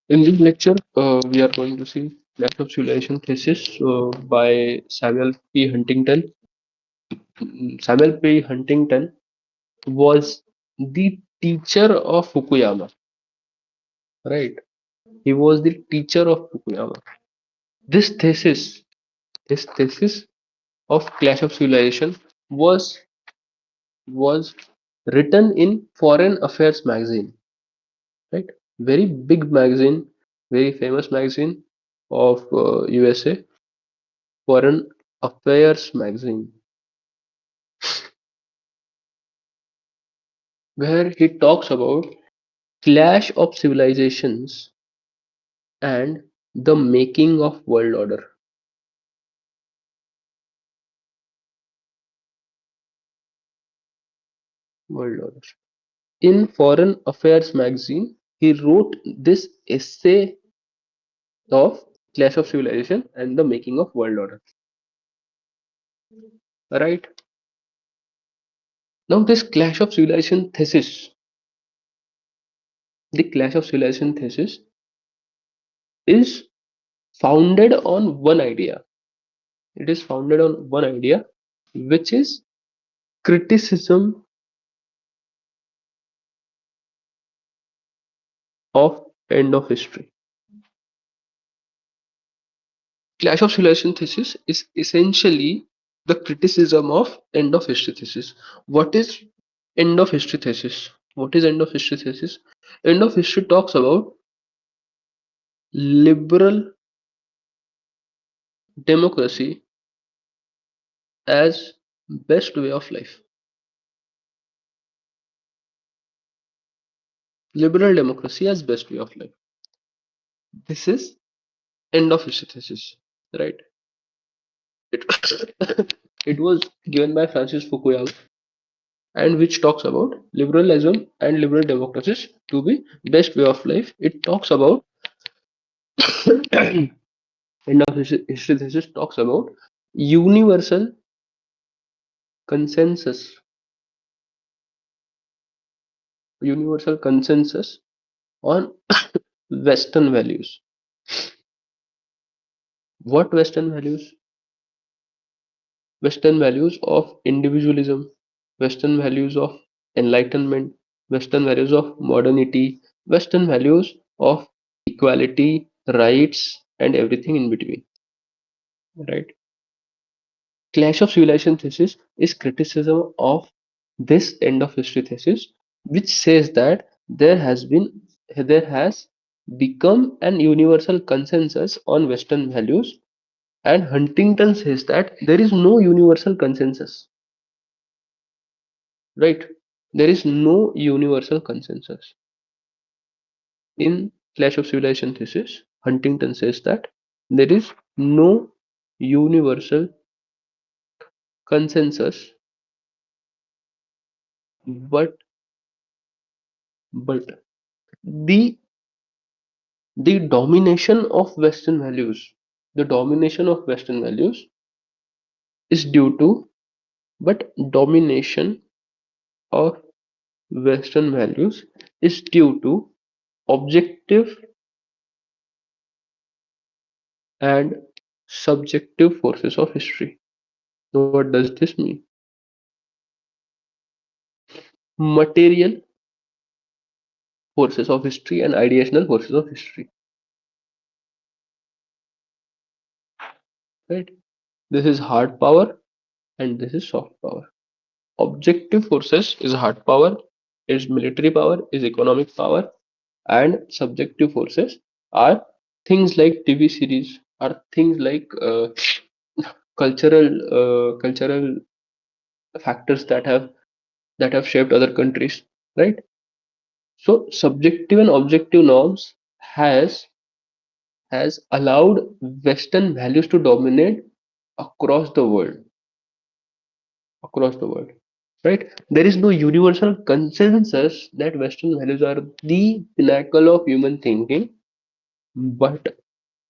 In this lecture, we are going to see Clash of Civilization thesis by Samuel P. Huntington. Samuel P. Huntington was the teacher of Fukuyama, right? He was the teacher of Fukuyama. This thesis, this thesis of Clash of Civilization was written in Foreign Affairs magazine, right? Very big magazine, very famous magazine of USA, Foreign Affairs magazine, where he talks about clash of civilizations and the making of world order. World order. In Foreign Affairs magazine, he wrote this essay of clash of civilization and the making of world order. Right now, this clash of civilization thesis, the clash of civilization thesis, is founded on one idea. It is founded on one idea, which is criticism of end of history. Clash of Civilization thesis is essentially the criticism of end of history thesis. What is end of history thesis? What is end of history thesis? End of history talks about liberal democracy as best way of life. Liberal democracy as best way of life. This is end of history thesis, right? It, it was given by Francis Fukuyama, and which talks about liberalism and liberal democracies to be best way of life. It talks about end of history thesis talks about universal consensus, universal consensus on Western values. What Western values? Western values of individualism, Western values of enlightenment, Western values of modernity, Western values of equality, rights, and everything in between. Right? Clash of Civilization thesis is criticism of this end of history thesis, which says that there has become an universal consensus on Western values, and Huntington says that there is no universal consensus. Right? There is no universal consensus. In Clash of Civilization thesis, Huntington says that there is no universal consensus, but but the the domination of Western values, the domination of Western values is due to, but domination of Western values is due to objective and subjective forces of history. What does this mean? Material forces of history and ideational forces of history. Right? This is hard power and this is soft power. Objective forces is hard power, is military power, is economic power, and subjective forces are things like TV series, are things like cultural factors that have shaped other countries, right? So subjective and objective norms has allowed Western values to dominate across the world, across the world, right? There is no universal consensus that Western values are the pinnacle of human thinking, but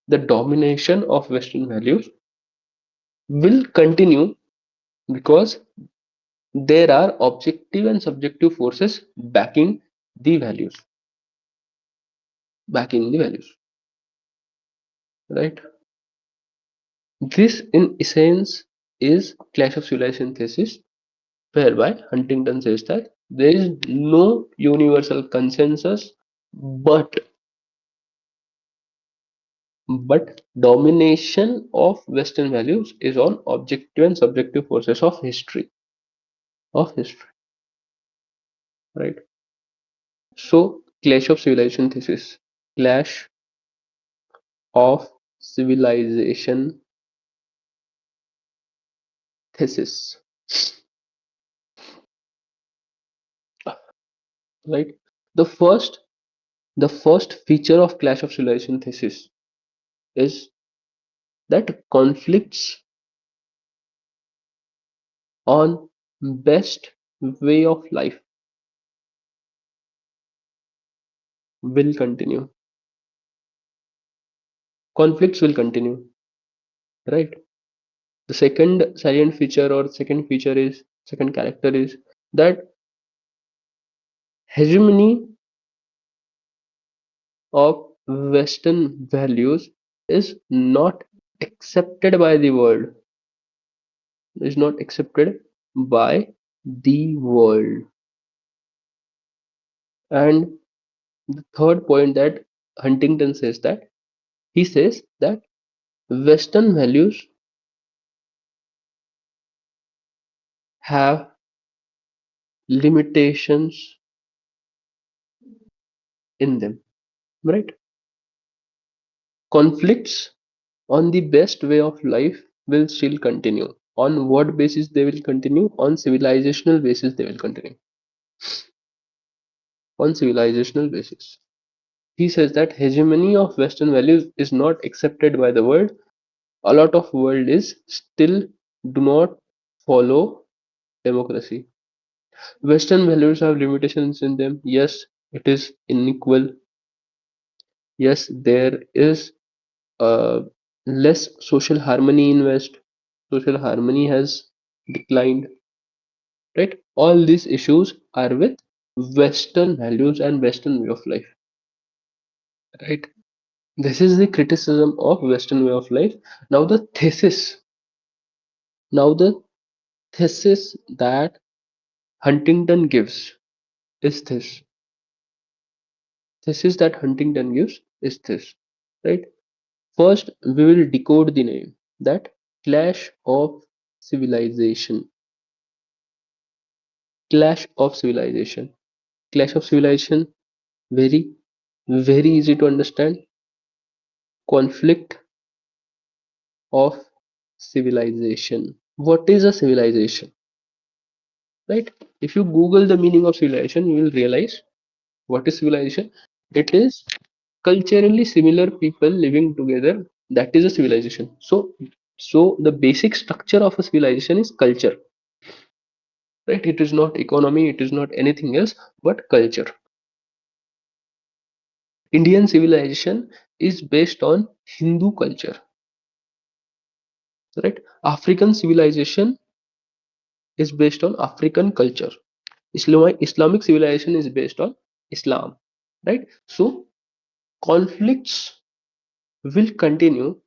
the domination of Western values will continue because there are objective and subjective forces backing the values. backing the values, right? This, in essence, is Clash of Civilization thesis, whereby Huntington says that there is no universal consensus, but domination of Western values is on objective and subjective forces of history, right? So, Clash of Civilization thesis, Clash of Civilization thesis, right? The first, the first feature of Clash of Civilization thesis is that conflicts on best way of life will continue. Conflicts will continue, right? The second salient feature or second character is that hegemony of Western values is not accepted by the world, is not accepted by the world. And the third point that Huntington says that he says that Western values have limitations in them, right? Conflicts on the best way of life will still continue. On what basis they will continue? On civilizational basis they will continue. On civilizational basis. He says that hegemony of Western values is not accepted by the world. A lot of world is still do not follow democracy. Western values have limitations in them. Yes, it is unequal. Yes, there is less social harmony in West. Social harmony has declined, right? All these issues are with Western values and Western way of life, right? This is the criticism of Western way of life. Now the thesis, now the thesis that Huntington gives is this. Thesis that Huntington gives is this, right? First, we will decode the name that Clash of Civilization. Clash of Civilization. Clash of Civilization, very, very easy to understand. Conflict of civilization. What is a civilization? Right? If you Google the meaning of civilization, you will realize what is civilization. It is culturally similar people living together. That is a civilization. So the basic structure of a civilization is culture. Right? It is not economy. It is not anything else but culture. Indian civilization is based on Hindu culture, right? African civilization is based on African culture. Islamic civilization is based on Islam, right? So conflicts will continue.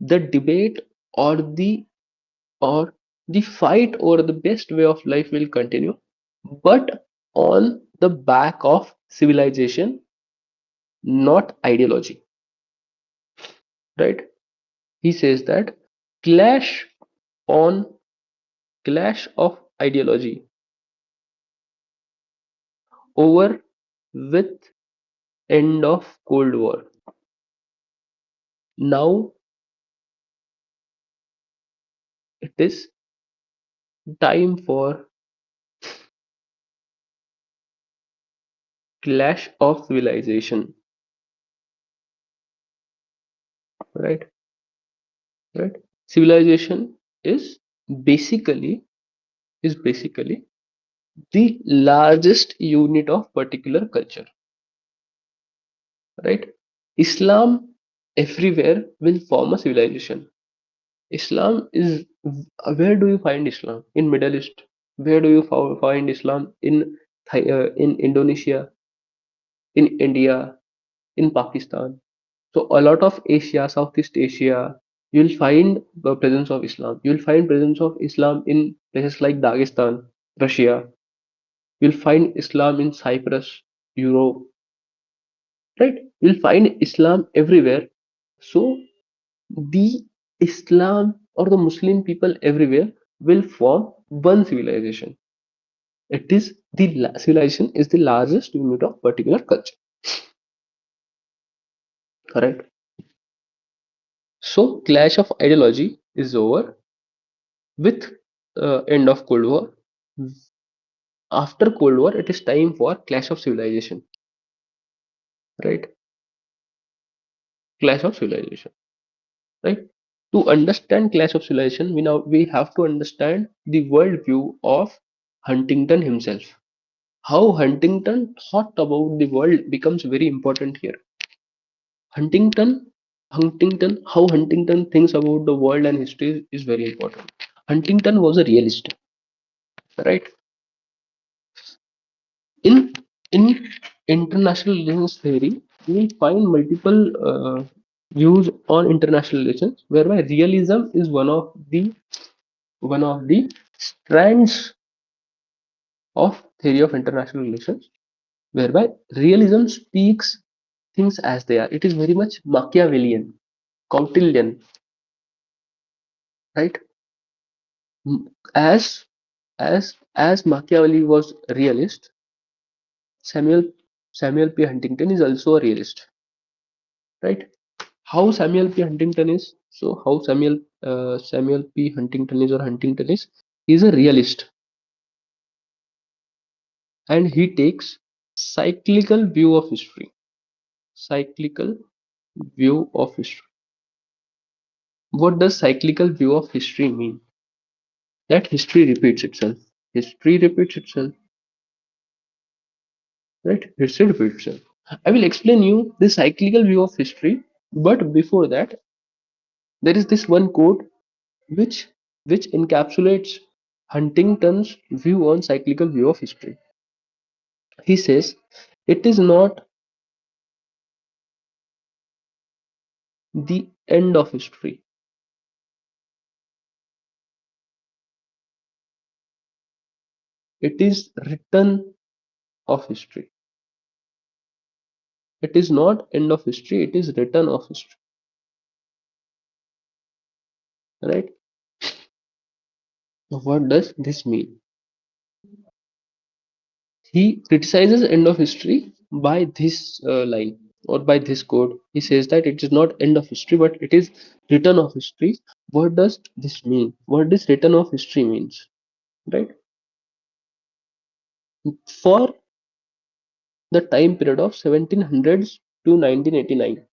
The debate or the fight over the best way of life will continue, but on the back of civilization, not ideology, right? He says that clash on clash of ideology over with end of Cold War. Now it is time for clash of civilization, right? Right? Civilization is basically the largest unit of particular culture, right? Islam everywhere will form a civilization. Islam is where do you find Islam? In Middle East. Where do you find Islam? In in Indonesia, in India, in Pakistan. So a lot of Asia, Southeast Asia, you'll find the presence of Islam. You'll find presence of Islam in places like Dagestan, Russia. You'll find Islam in Cyprus, Europe, right? You'll find Islam everywhere. So the Islam or the Muslim people everywhere will form one civilization. It is civilization is the largest unit of particular culture, correct? So clash of ideology is over with end of Cold War. After Cold War, it is time for clash of civilization, right? Clash of civilization, right? To understand clash of civilization, we have to understand the worldview of Huntington himself. How Huntington thought about the world becomes very important here. Huntington, how Huntington thinks about the world and history is very important. Huntington was a realist, right? In in international relations theory, we find multiple views on international relations, whereby realism is one of the strands of theory of international relations, whereby realism speaks things as they are. It is very much Machiavellian, Kautilyan, right? M- As as Machiavelli was a realist, Samuel Samuel P. Huntington is also a realist, right? How Samuel P. Huntington is? So how Samuel P. Huntington is or Huntington is? He's a realist, and he takes cyclical view of history. Cyclical view of history. What does cyclical view of history mean? That history repeats itself. History repeats itself, right? History repeats itself. I will explain you the cyclical view of history, but before that, there is this one quote which which encapsulates Huntington's view on cyclical view of history. He says, "It is not the end of history; it is return of history. It is not end of history; it is return of history." Right? What does this mean? He criticizes end of history by this line or by this quote. He says that it is not end of history, but it is return of history. What does this mean? What does return of history means? Right? For the time period of 1700s to 1989.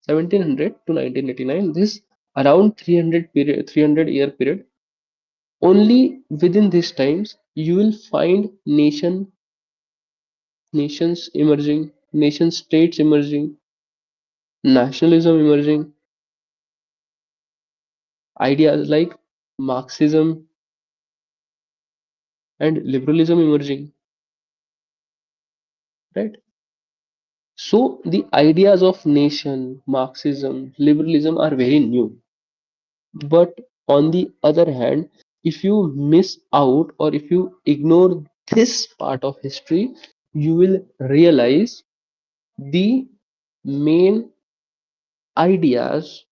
1700 to 1989, this around 300 year period. Only within these times you will find nations emerging, nation states emerging, nationalism emerging, ideas like Marxism and liberalism emerging, right? So the ideas of nation, Marxism, liberalism are very new. But on the other hand, if you miss out or if you ignore this part of history, you will realize the main ideas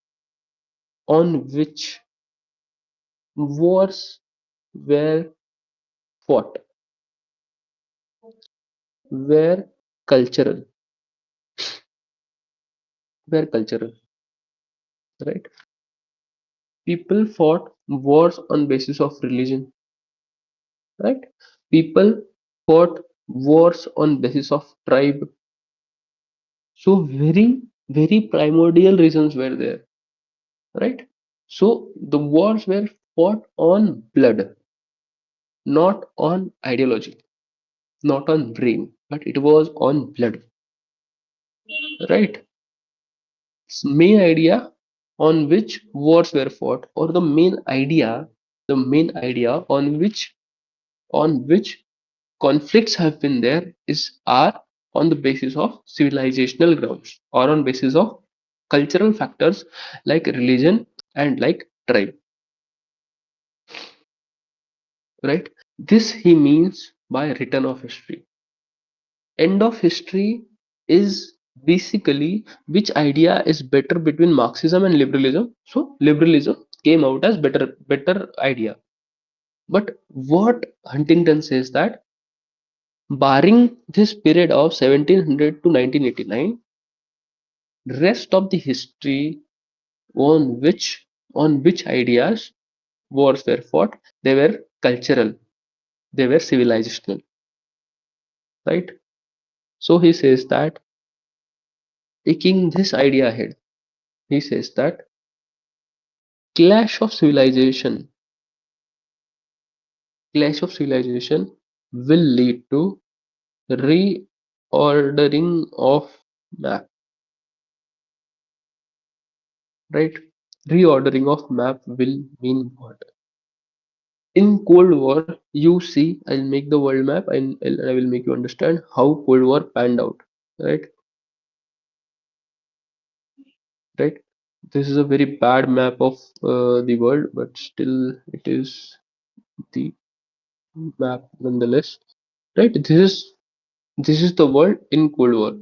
on which wars were fought were cultural, right? People fought wars on basis of religion, right? People fought wars on basis of tribe. So very primordial reasons were there, right? So the wars were fought on blood, not on ideology, not on brain, but it was on blood, right? Main idea on which wars were fought, or the main idea on which conflicts have been there is are on the basis of civilizational grounds or on basis of cultural factors like religion and like tribe, right? This he means by return of history. End of history is basically which idea is better between Marxism and liberalism. So liberalism came out as better idea. But what Huntington says that barring this period of 1700 to 1989, rest of the history on which ideas wars were fought, they were cultural, they were civilizational, right? So he says that taking this idea ahead, he says that clash of civilization, clash of civilization will lead to reordering of map, right? Reordering of map will mean what? In Cold War, you see, I'll make the world map and I will make you understand how Cold War panned out, right? Right? This is a very bad map of the world, but still it is the map nonetheless, right? This is the world in Cold War,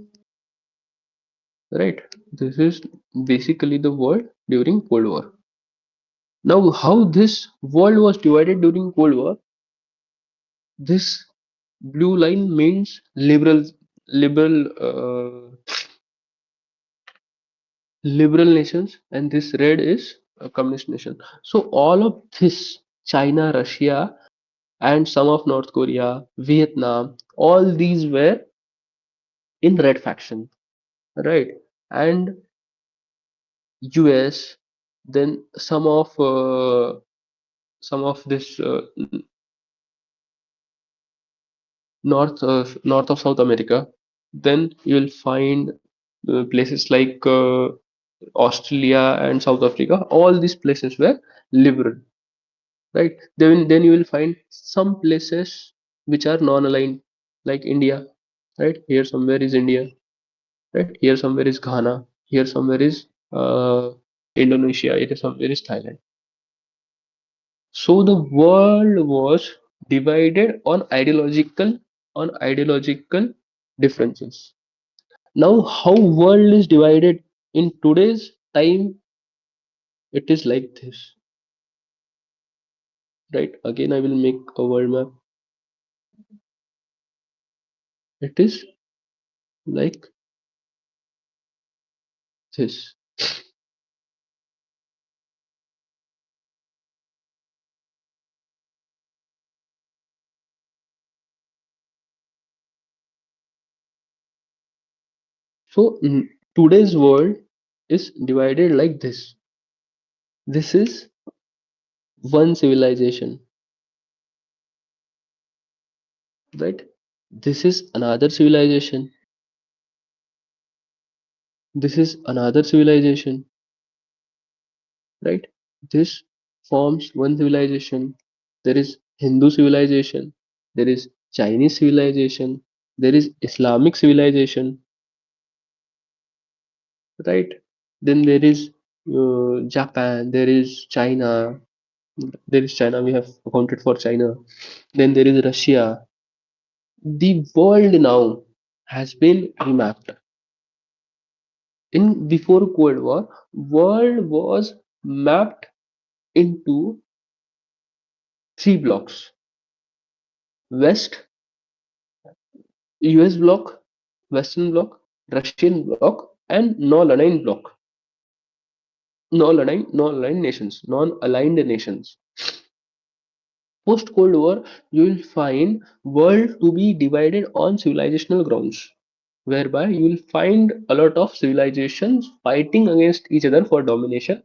right? This is basically the world during Cold War. Now, how this world was divided during Cold War? This blue line means liberal nations, and this red is a communist nation. So all of this, China, Russia, and some of North Korea, Vietnam, all these were in red faction, right? And US, then some of this north of South America. Then you'll find places like Australia and South Africa. All these places were liberal, right? Then you will find some places which are non-aligned, like India, right? Here somewhere is India, right? Here somewhere is Ghana. Here somewhere is Indonesia. Here somewhere is Thailand. So the world was divided on ideological differences. Now, how world is divided in today's time, it is like this, right? Again, I will make a world map. It is like this. So today's world is divided like this. This is one civilization, right? This is another civilization. This is another civilization, right? This forms one civilization. There is Hindu civilization, there is Chinese civilization, there is Islamic civilization, right? Then there is Japan, there is China, we have accounted for China. Then there is Russia. The world now has been remapped. In before Cold War, world was mapped into three blocks: West, US bloc, Western bloc, Russian bloc, and non-aligned bloc. Non-aligned nations, non-aligned nations. Post Cold War, you will find world to be divided on civilizational grounds, whereby you will find a lot of civilizations fighting against each other for domination,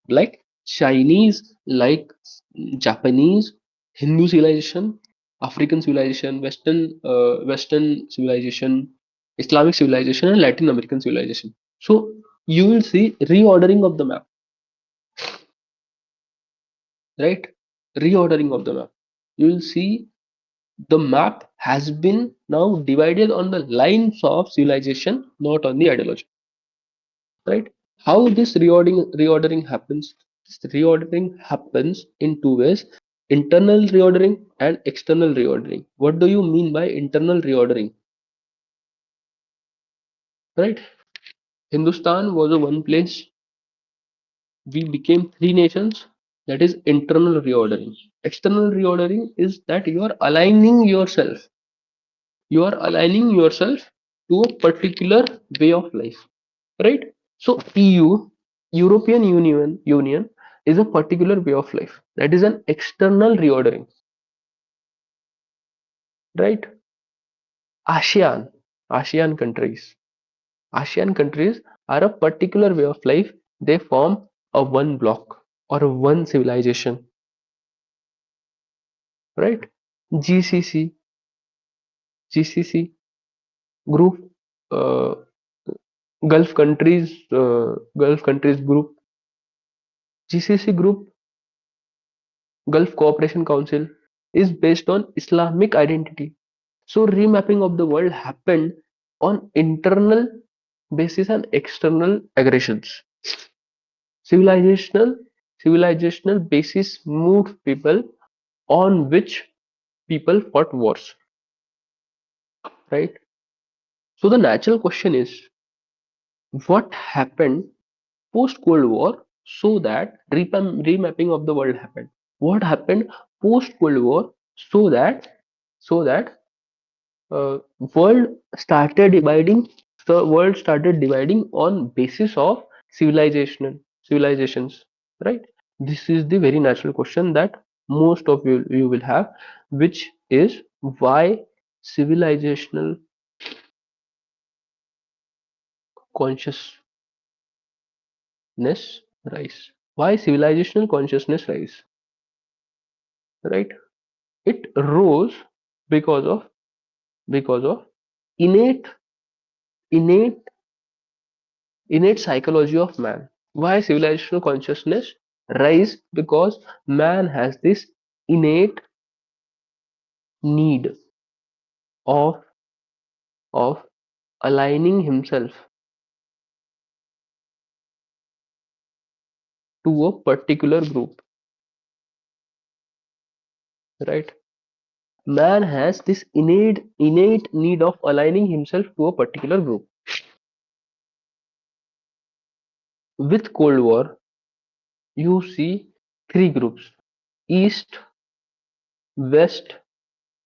like Chinese, like Japanese, Hindu civilization, African civilization, Western civilization, Islamic civilization, and Latin American civilization. So you will see reordering of the map, right? Reordering of the map. You will see The map has been now divided on the lines of civilization, not on the ideology, right? How this reordering happens? This reordering happens in two ways: internal reordering and external reordering. What do you mean by internal reordering? Right? Hindustan was a one place. We became three nations. That is internal reordering. External reordering is that you are aligning yourself. You are aligning yourself to a particular way of life, right? So EU, European Union is a particular way of life. That is an external reordering, right? ASEAN, ASEAN countries, ASEAN countries are a particular way of life. They form a one block or a one civilization, right? GCC, GCC group, uh, Gulf countries group, GCC group, Gulf Cooperation Council, is based on Islamic identity. So remapping of the world happened on internal basis and external aggressions. Civilizational civilizational basis moved people on which people fought wars, right? So the natural question is, what happened post Cold War so that remapping of the world happened? What happened post Cold War so that so that uh, world started dividing the world started dividing on basis of civilizations, right? This is the very natural question that most of you will have, which is why civilizational consciousness rise, why civilizational consciousness rise, right? It rose because of because of innate innate innate psychology of man. Why civilizational consciousness rise? Because man has this innate need of of aligning himself to a particular group, right? Man has this innate need of aligning himself to a particular group. With Cold War, you see three groups: East, West,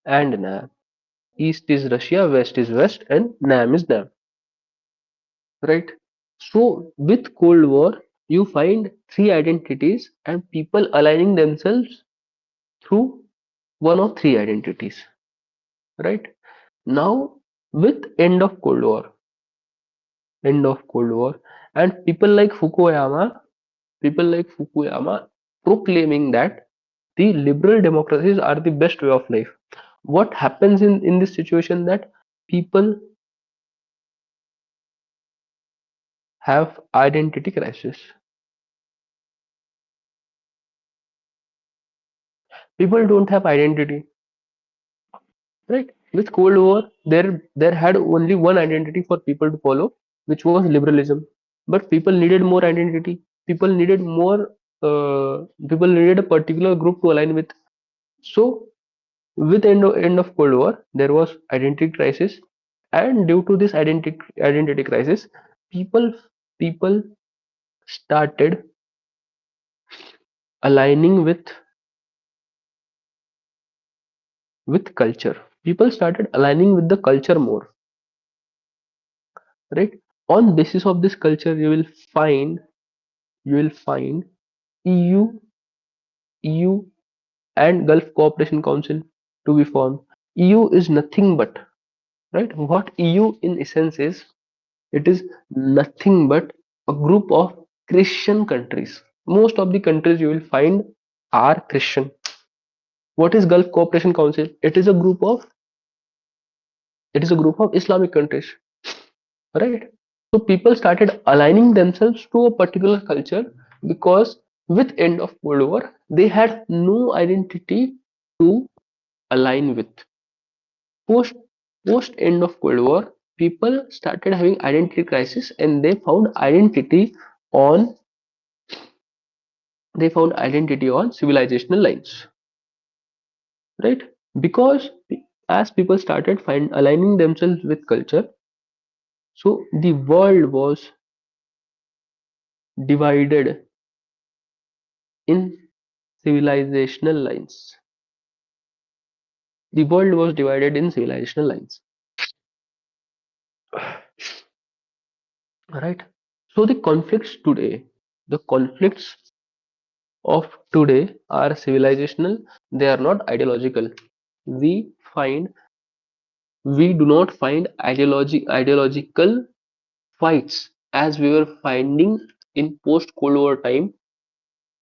and Nam. East is Russia, West is West, and Nam is Nam, right? So with Cold War, you find three identities and people aligning themselves through one of three identities, right? Now with end of Cold War, and people like Fukuyama proclaiming that the liberal democracies are the best way of life. What happens in this situation, that people have identity crisis. People don't have identity, right? With Cold War, there had only one identity for people to follow, which was liberalism. But people needed more identity. People needed more. People needed a particular group to align with. So, with end of Cold War, there was identity crisis, and due to this identity crisis, people people started aligning with culture. People started aligning with the culture more, right? On basis of this culture, you will find EU, EU and Gulf Cooperation Council to be formed. EU is nothing but, right? What EU in essence is, it is nothing but a group of Christian countries. Most of the countries you will find are Christian. What is Gulf Cooperation Council? It is a group of Islamic countries, right? So people started aligning themselves to a particular culture because with end of World War they had no identity to align with. Post post end of Cold War, people started having identity crisis, and on they found identity on civilizational lines, right? Because as people started find aligning themselves with culture, so the world was divided in civilizational lines. The world was divided in civilizational lines, right? So the conflicts of today are civilizational. They are not ideological. We find we do not find ideological fights as we were finding in post Cold War time.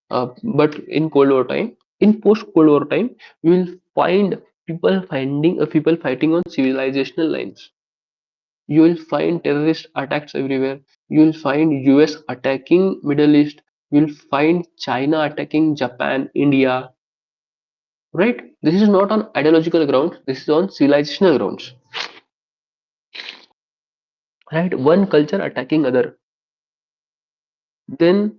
But in Cold War time, in post Cold War time, we will find people fighting on civilizational lines. You will find terrorist attacks everywhere. You will find US attacking Middle East. You will find China attacking Japan, India. Right? This is not on ideological grounds. This is on civilizational grounds. Right? One culture attacking other. Then,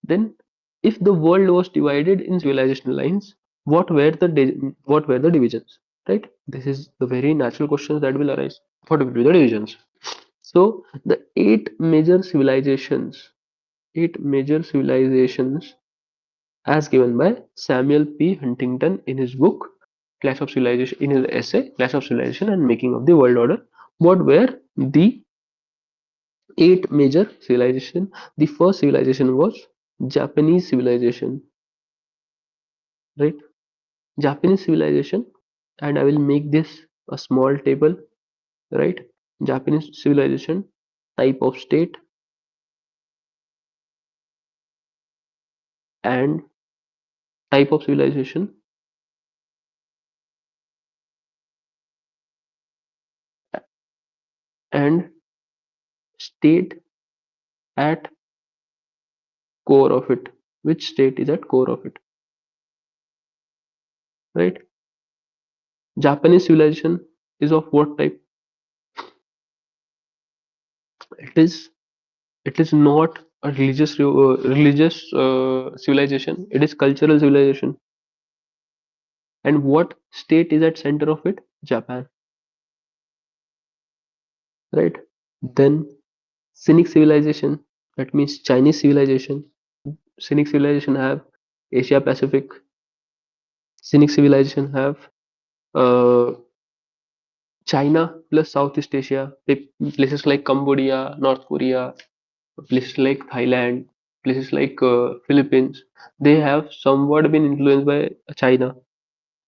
then, if the world was divided in civilizational lines, what were the divisions? Right? This is the very natural questions that will arise. What will be the divisions? So the eight major civilizations as given by Samuel P. Huntington in his book Clash of Civilization, in his essay Clash of Civilization and Making of the World Order. What were the eight major civilization? The first civilization was Japanese civilization, right? Japanese civilization, and I will make this a small table, right? Japanese civilization, type of state, and type of civilization, and state at core of it. Which state is at core of it, right? Japanese civilization is of what type? It is it is not a religious civilization. It is cultural civilization. And what state is at center of it? Japan, right? Then Cynic civilization. That means Chinese civilization. Cynic civilization have Asia Pacific. Cynic civilization have uh, China plus Southeast Asia, places like Cambodia, North Korea, places like Thailand, places like Philippines, they have somewhat been influenced by China.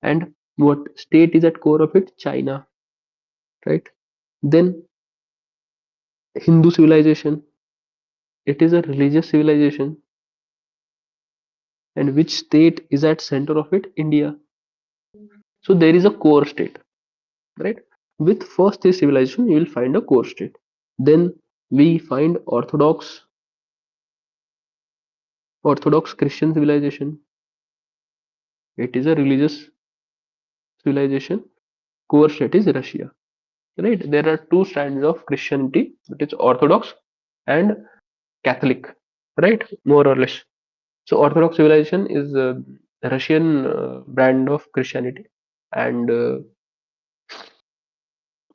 And what state is at core of it? China, right? Then Hindu civilization, it is a religious civilization. And which state is at center of it? India. So there is a core state, right? With first three civilization, you will find a core state. Then we find Orthodox Christian civilization. It is a religious civilization. Core state is Russia, right? There are two strands of Christianity, it is Orthodox and Catholic, right? More or less. So Orthodox civilization is a Russian brand of Christianity, and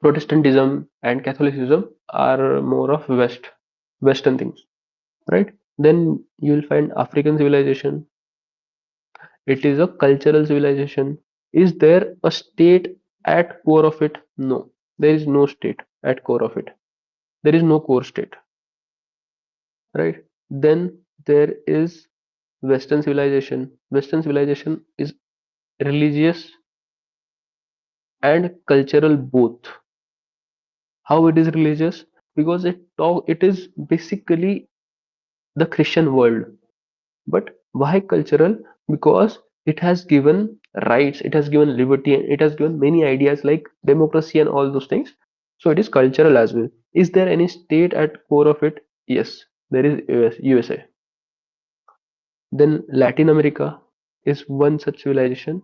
Protestantism and Catholicism are more of Western things, right? Then you will find African civilization. It is a cultural civilization. Is there a state at core of it? No, there is no state at core of it. There is no core state, right? Then there is Western civilization. Western civilization is religious and cultural both. How it is religious? Because it is basically the Christian world. But why cultural? Because it has given rights, it has given liberty, and it has given many ideas like democracy and all those things. So it is cultural as well. Is there any state at core of it? Yes, there is USA. Then Latin America is one such civilization.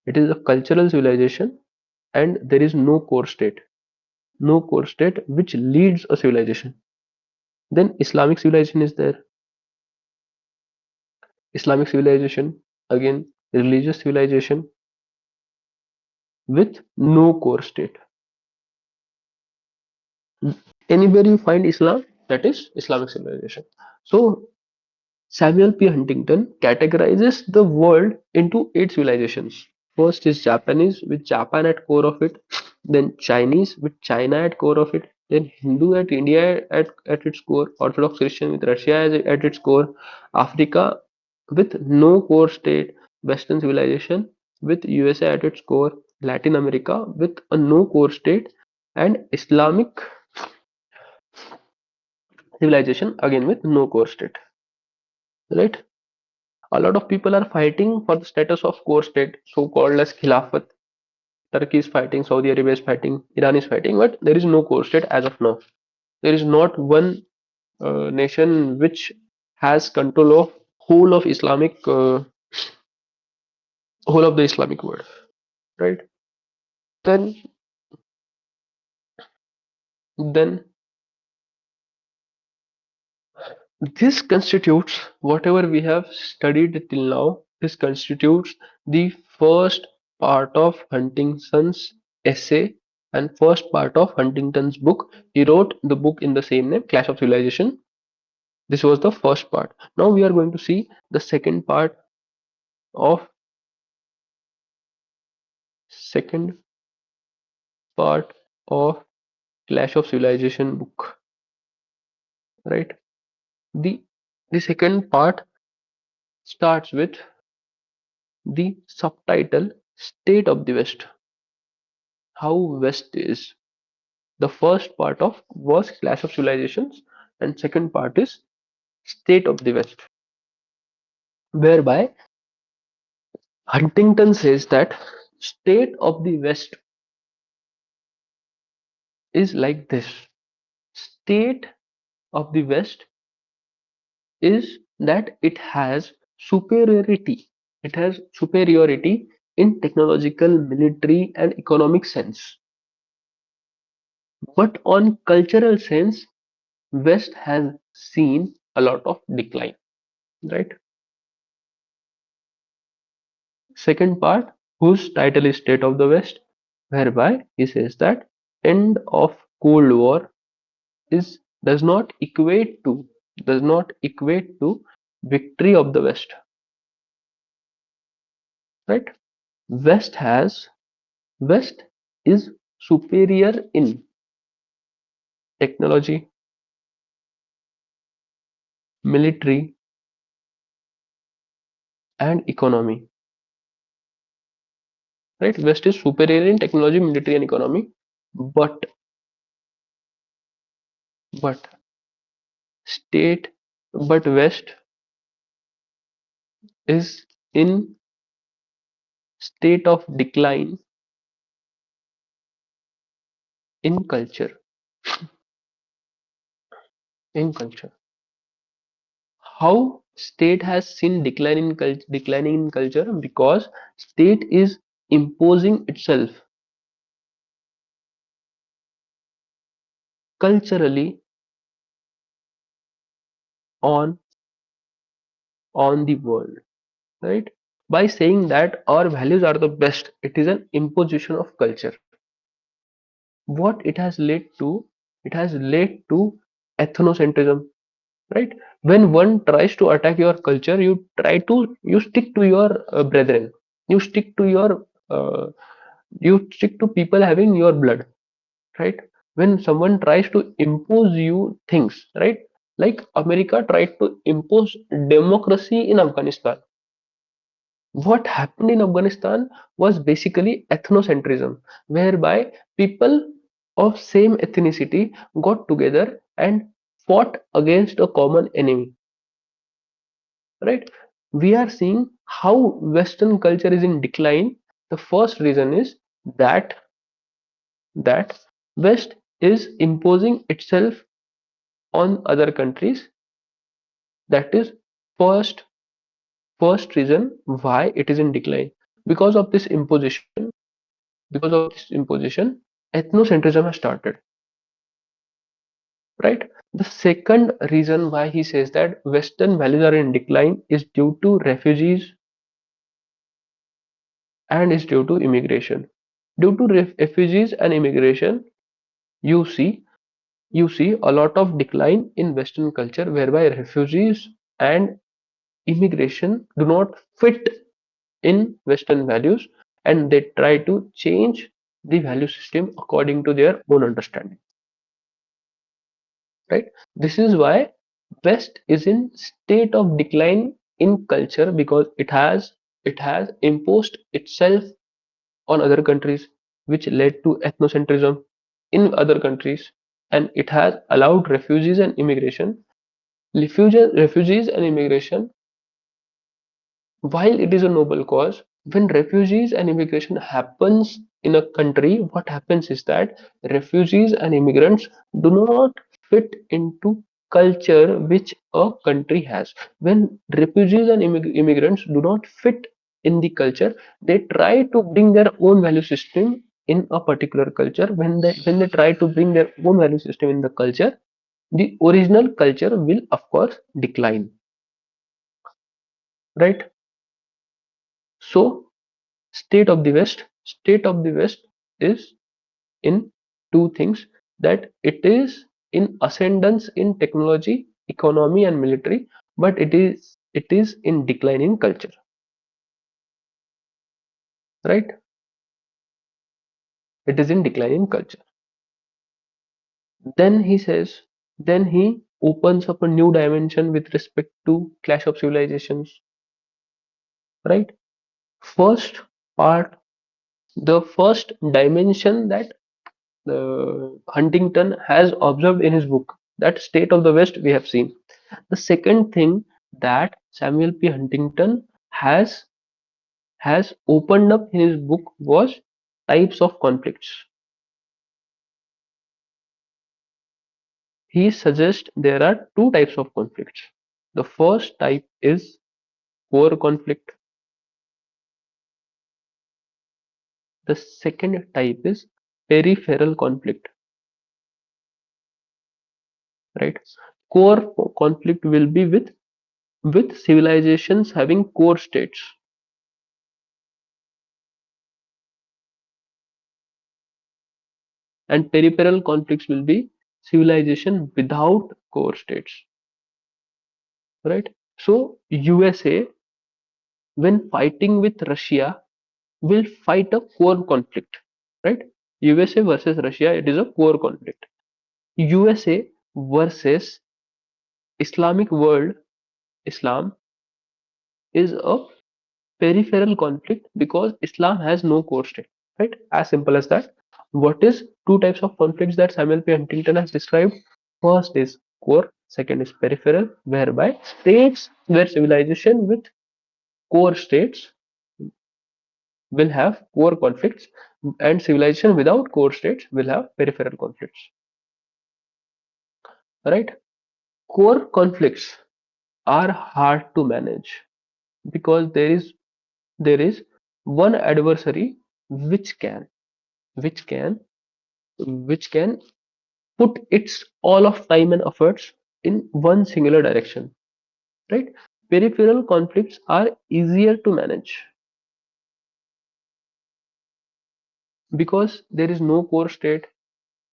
It is a cultural civilization, and there is no core state which leads a civilization. Then Islamic civilization is there. Islamic civilization, again, religious civilization with no core state. Anywhere you find Islam, that is Islamic civilization. So Samuel P. Huntington categorizes the world into eight civilizations. First is Japanese, with Japan at core of it. Then Chinese, with China at core of it. Then Hindu at India at its core. Orthodox Christian with Russia at its core. Africa with no core state. Western civilization with USA at its core. Latin America with a no core state. And Islamic civilization again with no core state. Right? A lot of people are fighting for the status of core state, so called as Khilafat. Turkey is fighting, Saudi Arabia is fighting, Iran is fighting, but there is no core state as of now. There is not one nation which has control of whole of Islamic, whole of the Islamic world, right? Then, then this constitutes whatever we have studied till now. This constitutes the first part of Huntington's essay and first part of Huntington's book. He wrote the book in the same name, Clash of Civilization. This was the first part. Now we are going to see the of second part of Clash of Civilization book. Right? The the second part starts with the subtitle State of the West. How West is. The first part of was Clash of Civilizations, and second part is State of the West, whereby Huntington says that state of the West is like this. State of the West is that it has superiority. It has superiority in technological, military, and economic sense. But on cultural sense, West has seen a lot of decline. Right? Second part, whose title is State of the West, whereby he says that end of Cold War is does not equate to victory of the West. Right? West has West is superior in technology, military, and economy. Right? West is superior in technology, military, and economy, but but state but West is in state of decline in culture. In culture, how state has seen declining in culture because state is imposing itself culturally on the world, right? By saying that our values are the best, it is an imposition of culture. What it has led to, it has led to ethnocentrism, right? When one tries to attack your culture, you stick to your brethren, you stick to your you stick to people having your blood, right? When someone tries to impose you things, right? Like America tried to impose democracy in Afghanistan. What happened in Afghanistan was basically ethnocentrism, whereby people of same ethnicity got together and fought against a common enemy, right? We are seeing how Western culture is in decline. The first reason is that that West is imposing itself on other countries. That is first first reason why it is in decline. Because of this imposition, because of this imposition, ethnocentrism has started, right? The second reason why he says that Western values are in decline is due to refugees and is due to immigration. Due to refugees and immigration, you see you see a lot of decline in Western culture, whereby refugees and immigration do not fit in Western values, and they try to change the value system according to their own understanding. Right? This is why West is in state of decline in culture, because it has imposed itself on other countries, which led to ethnocentrism in other countries, and it has allowed refugees and immigration. Refugees and immigration, while it is a noble cause, when refugees and immigration happens in a country, what happens is that refugees and immigrants do not fit into culture which a country has. When refugees and immigrants do not fit in the culture, they try to bring their own value system in a particular culture. When they try to bring their own value system in the culture, the original culture will of course decline, right? So state of the west is in two things, that it is in ascendance in technology, economy and military, but it is in decline in culture, right? It is in decline in culture. Then he says, then he opens up a new dimension with respect to clash of civilizations, right? First part, the first dimension that Huntington has observed in his book, that state of the West we have seen. The second thing that Samuel P. Huntington has opened up in his book was types of conflicts. He suggests there are two types of conflicts. The first type is core conflict. The second type is peripheral conflict, right? Core conflict will be with civilizations having core states, and peripheral conflicts will be civilization without core states, right? So USA, when fighting with Russia, will fight a core conflict, right? USA versus Russia, it is a core conflict. USA versus Islamic world, Islam, is a peripheral conflict because Islam has no core state, right? As simple as that. What is two types of conflicts that Samuel P. Huntington has described? First is core, second is peripheral, whereby states where civilization with core states will have core conflicts, and civilization without core states will have peripheral conflicts, right? Core conflicts are hard to manage because there is one adversary which can which can which can put its all of time and efforts in one singular direction, right? Peripheral conflicts are easier to manage because there is no core state.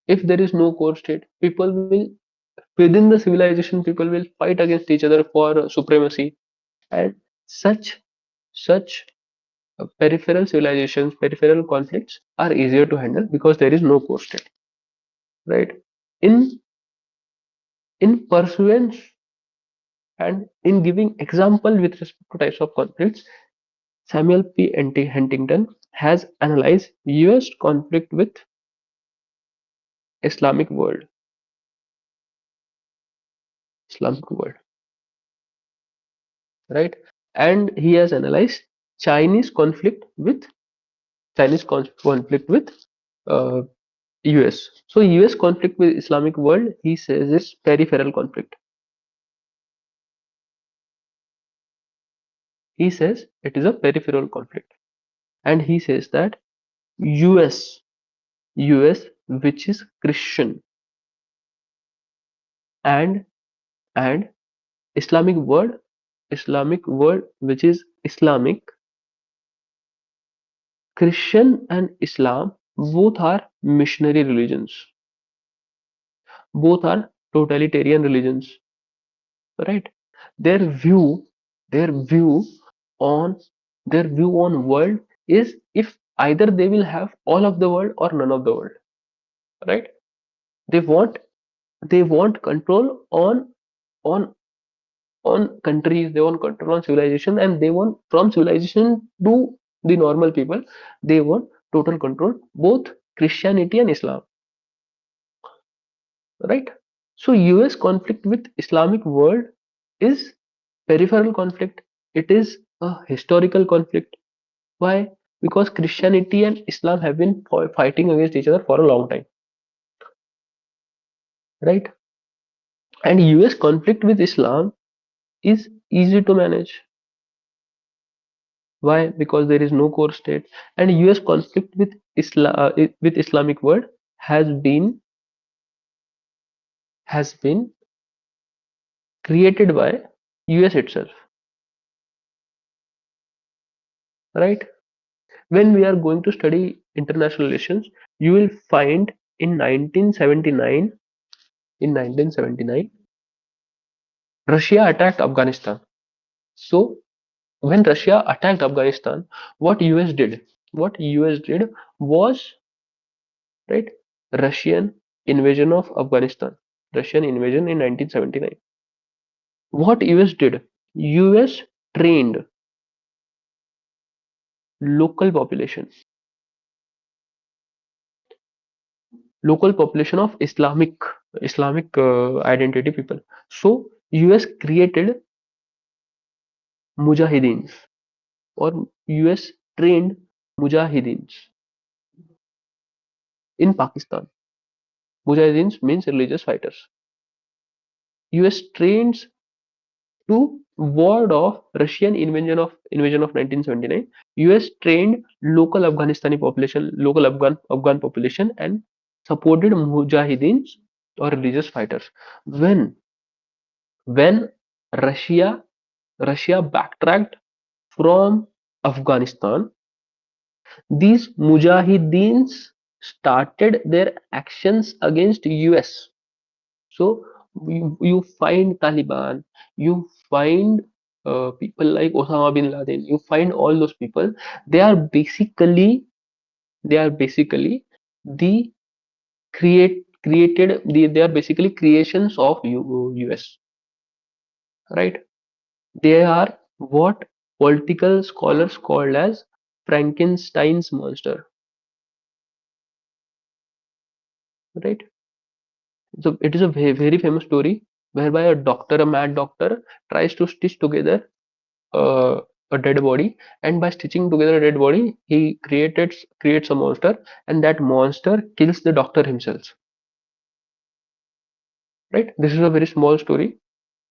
If there is no core state, people will, within the civilization, people will fight against each other for supremacy, and such peripheral civilizations, peripheral conflicts are easier to handle because there is no core state, right? In in pursuance and in giving example with respect to types of conflicts, Samuel P. Huntington has analyzed US conflict with Islamic world, Islamic world, right? And he has analyzed Chinese conflict with conflict with uh, US. So US conflict with Islamic world, he says, is peripheral conflict. He says it is a peripheral conflict, and he says that US, US, which is Christian, and and Islamic world, Islamic world, which is Islamic. Christian and Islam both are missionary religions, both are totalitarian religions, right? Their view, their view on their view on world is if either they will have all of the world or none of the world, right? They want they want control on on countries, they want control on civilization, and they want from civilization to the normal people, they want total control, both Christianity and Islam, right? So US conflict with Islamic world is peripheral conflict. It is a historical conflict. Why? Because Christianity and Islam have been fighting against each other for a long time, right? And US conflict with Islam is easy to manage. Why? Because there is no core state, and US conflict with with Islamic world has been has been created by US itself, right? When we are going to study international relations, you will find in 1979, in 1979, Russia attacked Afghanistan. So when Russia attacked Afghanistan, what US did? What US did was, right, Russian invasion of Afghanistan. Russian invasion in 1979. What US did? US trained local population, local population of Islamic identity people. So US created mujahideens, or US trained mujahideens in Pakistan. Mujahideens means religious fighters. US trains to ward off Russian invasion of 1979. US trained local Afghanistani population, local Afghan population, and supported mujahideens or religious fighters. When Russia backtracked from Afghanistan, these mujahideens started their actions against US. So you find Taliban, you find people like Osama bin Laden, you find all those people. They are basically they are basically the they are basically creations of US, right? They are what political scholars called as Frankenstein's monster, right? So it is a very famous story whereby a mad doctor, tries to stitch together uh, a dead body, and by stitching together a dead body, he creates a monster, and that monster kills the doctor himself. Right? This is a very small story,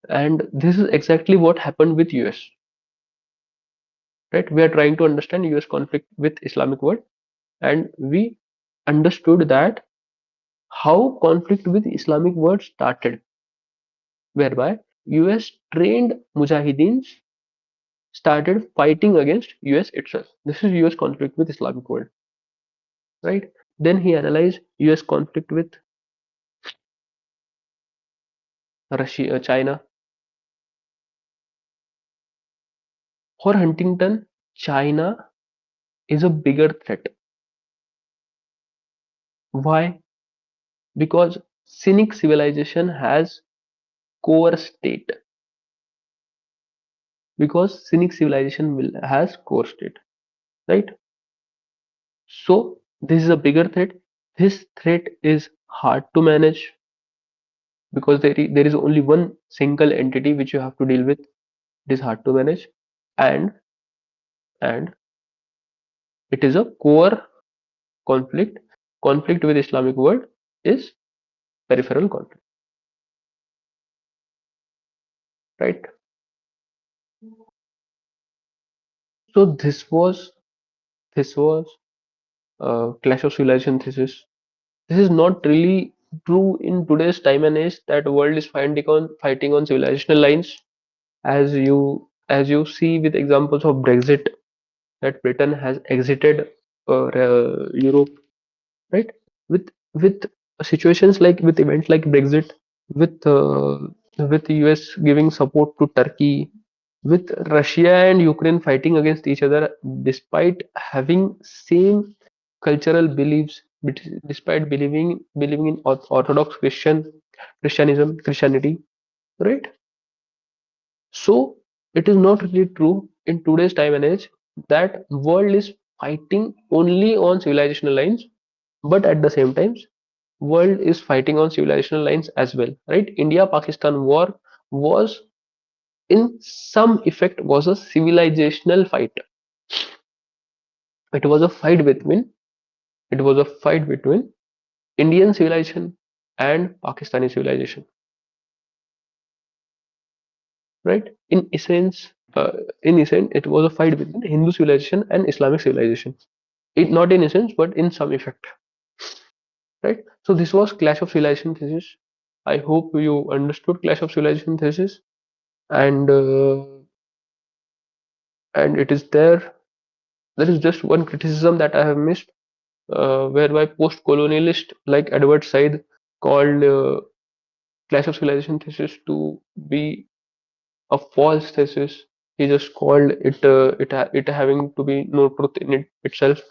and this is exactly what happened with US. Right? We are trying to understand US conflict with Islamic world, and we understood that how conflict with Islamic world started, whereby US trained mujahideens started fighting against US itself. This is US conflict with Islamic world, right? Then he analyzed US conflict with Russia, China. For Huntington, China is a bigger threat. Why? Because cynic civilization has core state. Because cynic civilization has core state, right? So this is a bigger threat. This threat is hard to manage because there is only one single entity which you have to deal with. It is hard to manage, and and it is a core conflict. Conflict with Islamic world is peripheral conflict, right? So this was Clash of Civilization thesis. This is not really true in today's time and age that world is fighting on civilizational lines, as you see with examples of Brexit, that Britain has exited Europe, right? With situations like with events like Brexit, with US giving support to Turkey, with Russia and Ukraine fighting against each other despite having same cultural beliefs, despite believing in Orthodox Christianity, right? So it is not really true in today's time and age that world is fighting only on civilizational lines, but at the same time, world is fighting on civilizational lines as well, right? India-Pakistan war was in some effect was a civilizational fight. It was a fight between it was a fight between Indian civilization and Pakistani civilization, right? In essence, it was a fight between Hindu civilization and Islamic civilization. It not in essence, but in some effect, right? So this was Clash of Civilization thesis. I hope you understood Clash of Civilization thesis, and it is there. There is just one criticism that I have missed, whereby post-colonialist like Edward Said called Clash of Civilization thesis to be a false thesis. He just called it having to be no truth in it itself,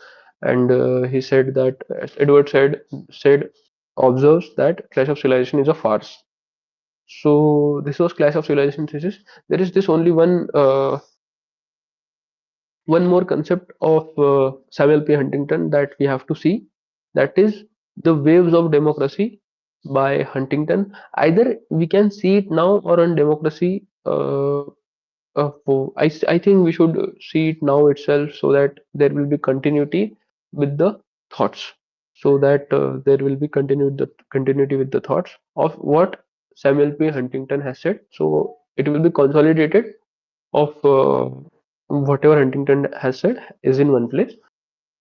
and he said that Edward said observes that Clash of Civilization is a farce. So this was Clash of Civilization thesis. There is this only one more concept of Samuel P. Huntington that we have to see. That is the waves of democracy by Huntington. Either we can see it now or on democracy. I think we should see it now itself so that there will be continuity with the thoughts. So that there will be continuity with the thoughts of what Samuel P. Huntington has said. So it will be consolidated of whatever Huntington has said is in one place.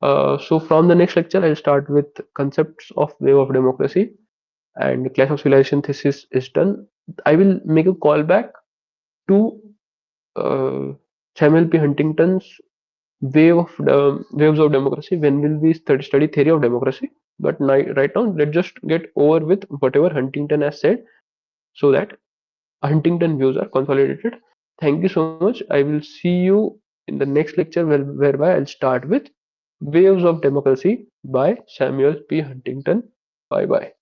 So from the next lecture, I'll start with concepts of wave of democracy, and Clash of Civilization thesis is done. I will make a call back to uh, Samuel P. Huntington's waves of democracy when will we study theory of democracy. But right now, let's just get over with whatever Huntington has said so that Huntington views are consolidated. Thank you so much. I will see you in the next lecture whereby I'll start with Waves of Democracy by Samuel P. Huntington. Bye bye.